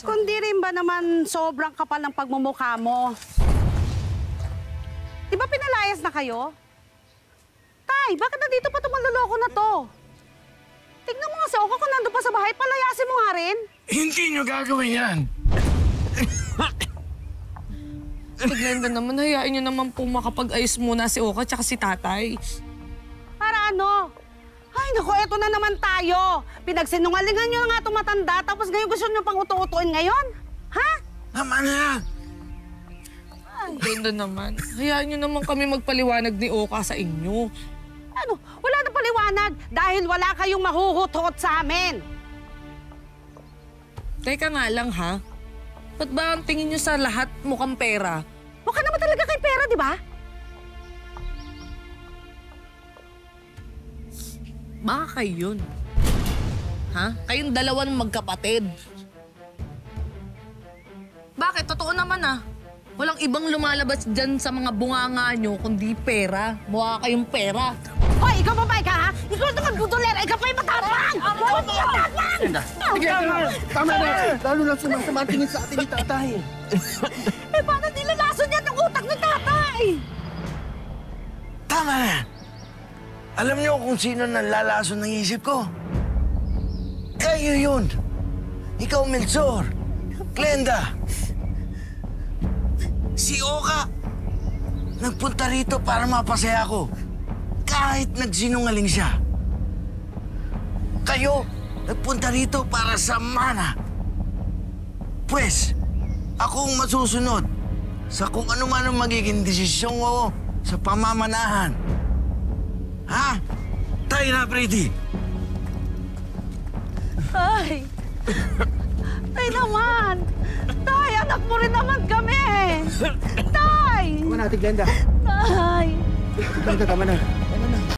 Kundi rin ba naman sobrang kapal ng pagmumukha mo? Di ba pinalayas na kayo? Tay, bakit nandito pa itong manloloko na to? Tignan mo nga si Oka kung nandun pa sa bahay, palayasin mo nga rin. Hindi nyo gagawin yan! Glenda naman, hayaan niyo naman po makapag-ayos muna si Oka tsaka si tatay. Para ano? Ay, naku, eto na naman tayo. Pinagsinungalingan nyo na nga itong matanda, tapos ngayon gusto nyo pang utu-utuin ngayon? Ha? Tama na yan! Glenda naman, hayaan niyo naman kami magpaliwanag ni Oka sa inyo. Ano? Wala na paliwanag dahil wala kayong mahuhutot sa amin. Teka nga lang ha, ba't ba ang tingin niyo sa lahat mukhang pera? Mukha naman talaga kay pera, di ba? Baka kayo yun. Ha? Kayong dalawan magkapatid. Bakit? Totoo naman ah. Walang ibang lumalabas dyan sa mga bunganga nyo kundi pera. Mukha kayong pera. Hoy, ikaw babae ka ha? Ikaw naman budolera, ikaw pa yung matapang! Ikaw pa yung matapang! Tama na! Lalo lang sumasama tingin sa atin ni tatay. Eh, paano nilalason niya ng utak ni tatay? Tama na! Alam niyo kung sino nalalason ng isip ko? Kayo yun! Ikaw, Melchor! Glenda! Si Oka! Nagpunta rito para mapasaya ko. Kahit nagsinungaling siya. Kayo, nagpunta rito para sa mana. Pwes, akong masusunod sa kung ano man ang magiging desisyon ko sa pamamanahan. Ha? Tayo na, Brady. Tay! Tay naman! Tay, anak mo rin naman kami! Tay! Tama natin, Glenda. Tay! Glenda, tama na.